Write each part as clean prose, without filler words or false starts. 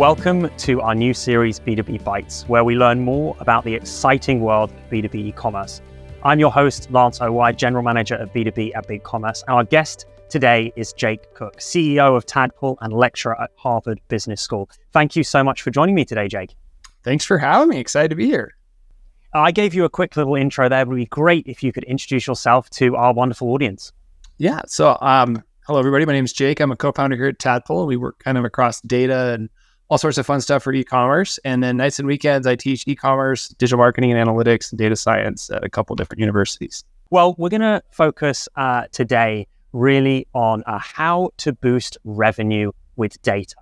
Welcome to our new series, B2B Bites, where we learn more about the exciting world of B2B e-commerce. I'm your host, Lance Owide, General Manager of B2B at BigCommerce. Our guest today is Jake Cook, CEO of Tadpull and lecturer at Harvard Business School. Thank you so much for joining me today, Jake. Thanks for having me. Excited to be here. I gave you a quick little intro there. It would be great if you could introduce yourself to our wonderful audience. Yeah. So, hello, everybody. My name is Jake. I'm a co-founder here at Tadpull. We work kind of across data and all sorts of fun stuff for e-commerce. And then nights and weekends, I teach e-commerce, digital marketing and analytics, and data science at a couple different universities. Well, we're going to focus today really on how to boost revenue with data.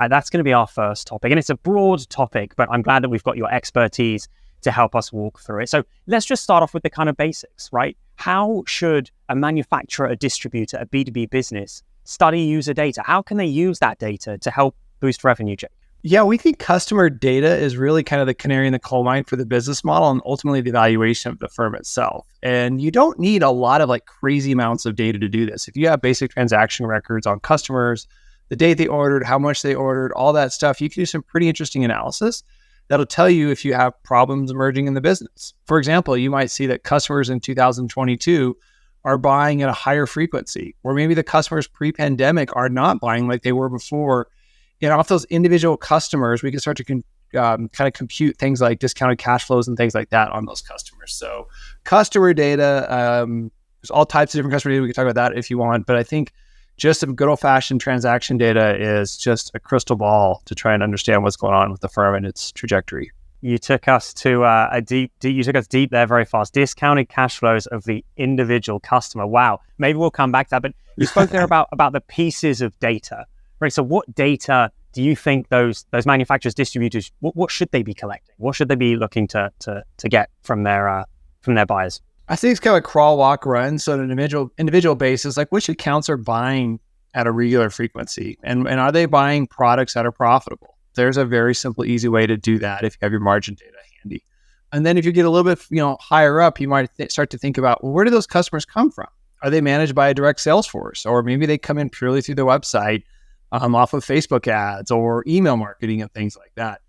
That's going to be our first topic. And it's a broad topic, but I'm glad that we've got your expertise to help us walk through it. So let's just start off with the kind of basics, right? How should a manufacturer, a distributor, a B2B business study user data? How can they use that data to help boost revenue, Jake? Yeah, we think customer data is really kind of the canary in the coal mine for the business model and ultimately the valuation of the firm itself. And you don't need a lot of like crazy amounts of data to do this. If you have basic transaction records on customers, the date they ordered, how much they ordered, all that stuff, you can do some pretty interesting analysis that'll tell you if you have problems emerging in the business. For example, you might see that customers in 2022 are buying at a higher frequency, or maybe the customers pre-pandemic are not buying like they were before. And off those individual customers, we can start to kind of compute things like discounted cash flows and things like that on those customers. So customer data, there's all types of different customer data. We can talk about that if you want. But I think just some good old-fashioned transaction data is just a crystal ball to try and understand what's going on with the firm and its trajectory. You took us to you took us deep there very fast. Discounted cash flows of the individual customer. Wow. Maybe we'll come back to that. But you spoke there about the pieces of data. Right. So what data do you think those manufacturers, distributors, what should they be collecting? What should they be looking to get from their buyers? I think it's kind of a crawl, walk, run. So on an individual basis, like which accounts are buying at a regular frequency and are they buying products that are profitable? There's a very simple, easy way to do that if you have your margin data handy. And then if you get a little bit higher up, you might start to think about, well, where do those customers come from? Are they managed by a direct sales force? Or maybe they come in purely through the website, off of Facebook ads or email marketing and things like that.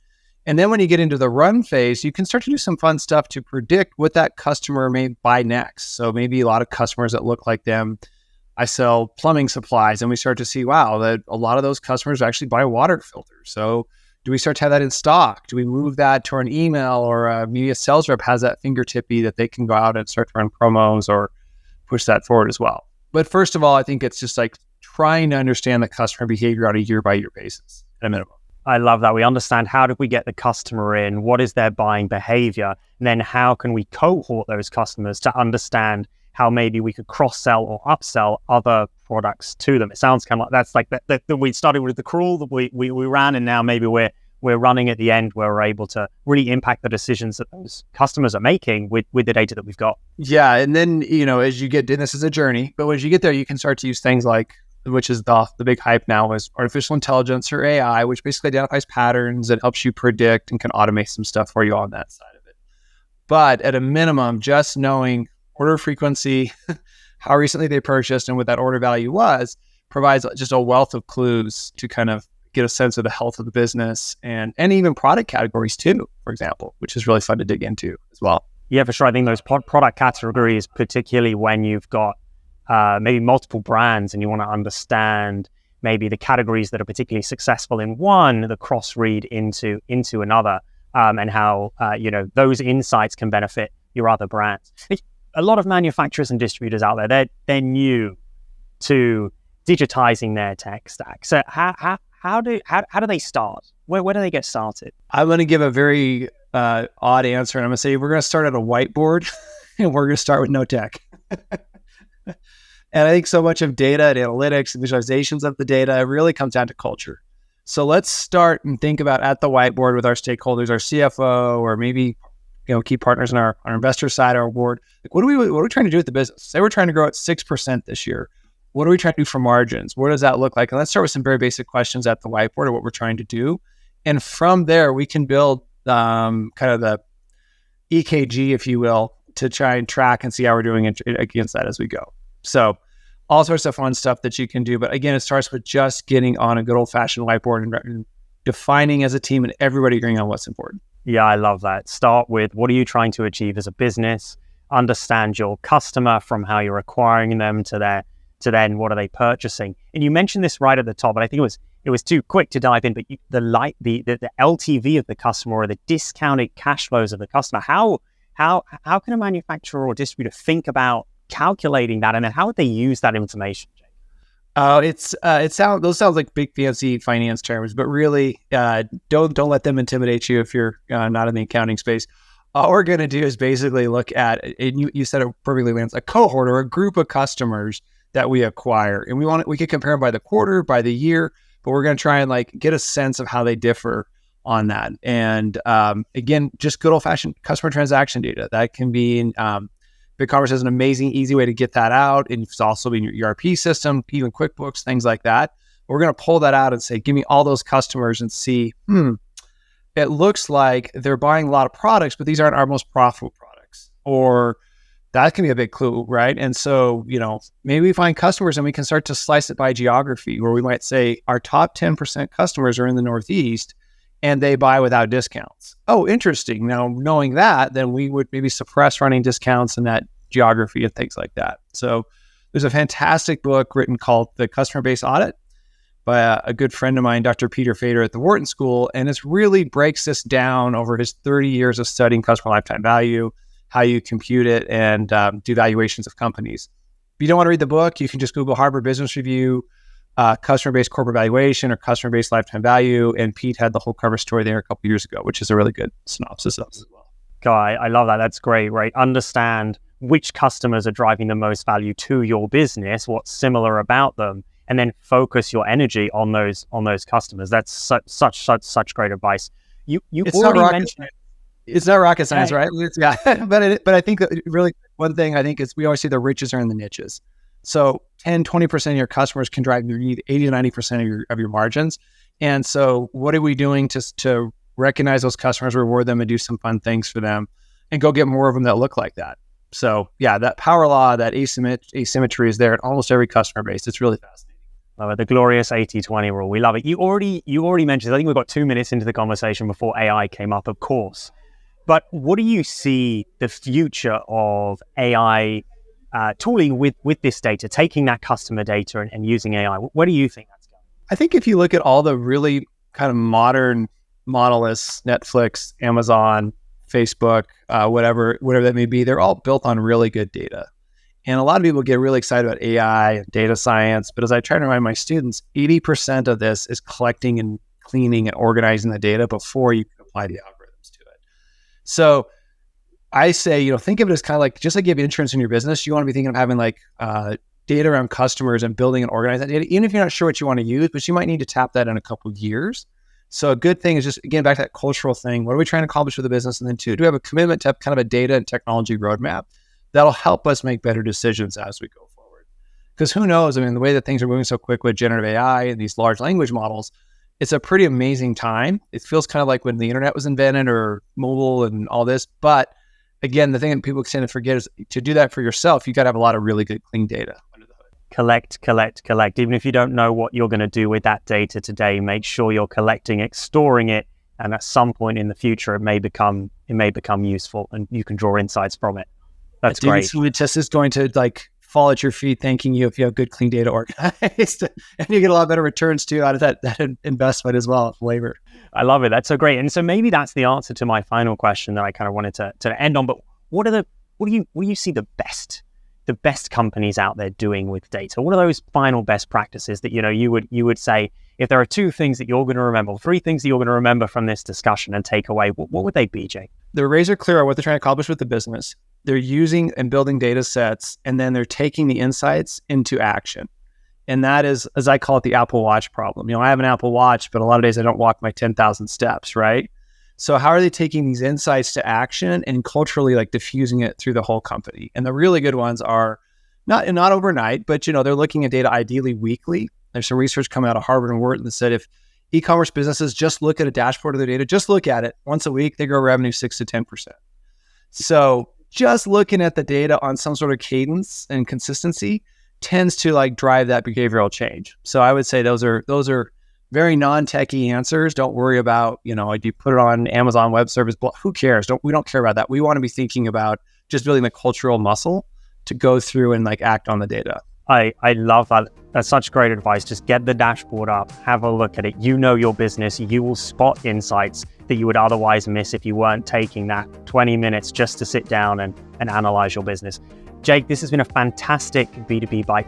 And then when you get into the run phase, you can start to do some fun stuff to predict what that customer may buy next. So maybe a lot of customers that look like them, I sell plumbing supplies and we start to see, wow, that a lot of those customers actually buy water filters. So do we start to have that in stock? Do we move that to an email or maybe a sales rep has that fingertippy that they can go out and start to run promos or push that forward as well. But first of all, I think it's just like trying to understand the customer behavior on a year-by-year basis at a minimum. I love that. We understand how do we get the customer in, what is their buying behavior, and then how can we cohort those customers to understand how maybe we could cross-sell or upsell other products to them. It sounds kind of like that's like that we started with the crawl that we ran, and now maybe we're running at the end where we're able to really impact the decisions that those customers are making with the data that we've got. Yeah, and then, as you get, and this is a journey, but as you get there, you can start to use things like, which is the big hype now, is artificial intelligence or AI, which basically identifies patterns and helps you predict and can automate some stuff for you on that side of it. But at a minimum, just knowing order frequency, how recently they purchased and what that order value was, provides just a wealth of clues to kind of get a sense of the health of the business and even product categories too, for example, which is really fun to dig into as well. Yeah, for sure. I think those product categories, particularly when you've got maybe multiple brands and you want to understand maybe the categories that are particularly successful in one, the cross read into another, and how those insights can benefit your other brands. A lot of manufacturers and distributors out there, they're new to digitizing their tech stack. So how do they start? Where do they get started? I'm going to give a very odd answer, and I'm going to say we're going to start at a whiteboard, and we're going to start with no tech. And I think so much of data and analytics and visualizations of the data really comes down to culture. So let's start and think about at the whiteboard with our stakeholders, our CFO, or maybe key partners on our investor side, our board. Like, what are we trying to do with the business? Say we're trying to grow at 6% this year. What are we trying to do for margins? What does that look like? And let's start with some very basic questions at the whiteboard of what we're trying to do. And from there, we can build kind of the EKG, if you will, to try and track and see how we're doing against that as we go. So all sorts of fun stuff that you can do. But again, it starts with just getting on a good old-fashioned whiteboard and defining as a team and everybody agreeing on what's important. Yeah, I love that. Start with what are you trying to achieve as a business? Understand your customer from how you're acquiring them to then what are they purchasing? And you mentioned this right at the top, but I think it was too quick to dive in. But the LTV of the customer or the discounted cash flows of the customer. How can a manufacturer or distributor think about calculating that, and then how would they use that information? Those sound like big fancy finance terms, but really, don't let them intimidate you if you're not in the accounting space. All we're going to do is basically look at, and you said it perfectly, Lance, a cohort or a group of customers that we acquire, and we could compare them by the quarter, by the year, but we're going to try and like get a sense of how they differ on that. And again, just good old fashioned customer transaction data that can be in. BigCommerce has an amazing, easy way to get that out. And it's also in your ERP system, even QuickBooks, things like that. We're going to pull that out and say, give me all those customers and see, it looks like they're buying a lot of products, but these aren't our most profitable products. Or that can be a big clue, right? And so, maybe we find customers and we can start to slice it by geography, where we might say our top 10% customers are in the Northeast and they buy without discounts. Oh, interesting. Now, knowing that, then we would maybe suppress running discounts in that geography and things like that. So there's a fantastic book written called The Customer Base Audit by a good friend of mine, Dr. Peter Fader at the Wharton School. And it really breaks this down over his 30 years of studying customer lifetime value, how you compute it, and do valuations of companies. If you don't want to read the book, you can just Google Harvard Business Review, customer-based corporate valuation or customer-based lifetime value. And Pete had the whole cover story there a couple years ago, which is a really good synopsis of it as well. Guy, I love that. That's great, right? Understand which customers are driving the most value to your business, what's similar about them, and then focus your energy on those customers. That's such great advice. It's not rocket science, right? Yeah, but I think that really one thing I think is we always say the riches are in the niches. So 10-20% of your customers can drive 80 to 90% of your margins. And so what are we doing to recognize those customers, reward them, and do some fun things for them, and go get more of them that look like that? So yeah, that power law, that asymmetry is there at almost every customer base. It's really fascinating. The glorious 80-20 rule. We love it. You already mentioned, I think we've got 2 minutes into the conversation before AI came up, of course. But what do you see the future of AI tooling with this data, taking that customer data and using AI? Where do you think that's going? I think if you look at all the really kind of modern monoliths, Netflix, Amazon, Facebook, whatever that may be, they're all built on really good data. And a lot of people get really excited about AI and data science. But as I try to remind my students, 80% of this is collecting and cleaning and organizing the data before you can apply the algorithms to it. So I say, think of it as kind of like, just like you have insurance in your business, you want to be thinking of having like data around customers and building and organizing that data, even if you're not sure what you want to use, but you might need to tap that in a couple of years. So a good thing is just, again, back to that cultural thing. What are we trying to accomplish with the business? And then 2, do we have a commitment to have kind of a data and technology roadmap that'll help us make better decisions as we go forward? Because who knows? I mean, the way that things are moving so quick with generative AI and these large language models, it's a pretty amazing time. It feels kind of like when the internet was invented or mobile and all this. But again, the thing that people tend to forget is to do that for yourself, you got to have a lot of really good, clean data. Collect. Even if you don't know what you're going to do with that data today, make sure you're collecting it, storing it, and at some point in the future, it may become useful, and you can draw insights from it. That's great. Scientist is going to like fall at your feet, thanking you if you have good, clean data organized, and you get a lot better returns too out of that investment as well, labor. I love it. That's so great. And so maybe that's the answer to my final question that I kind of wanted to end on. But what do you see the best companies out there doing with data? What are those final best practices that you would say, if there are 2 things that you're going to remember, 3 things that you're going to remember from this discussion and take away, what would they be, Jake? They're razor clear on what they're trying to accomplish with the business. They're using and building data sets, and then they're taking the insights into action. And that is, as I call it, the Apple Watch problem. I have an Apple Watch, but a lot of days I don't walk my 10,000 steps, right? So how are they taking these insights to action and culturally like diffusing it through the whole company? And the really good ones are not overnight, but they're looking at data ideally weekly. There's some research coming out of Harvard and Wharton that said if e-commerce businesses just look at a dashboard of their data, just look at it once a week, they grow revenue 6 to 10%. So just looking at the data on some sort of cadence and consistency tends to like drive that behavioral change. So I would say those are very non-techie answers. Don't worry about, do you put it on Amazon Web Service? Who cares? We don't care about that. We want to be thinking about just building the cultural muscle to go through and act on the data. I love that. That's such great advice. Just get the dashboard up, have a look at it. You know your business. You will spot insights that you would otherwise miss if you weren't taking that 20 minutes just to sit down and analyze your business. Jake, this has been a fantastic B2B Bite.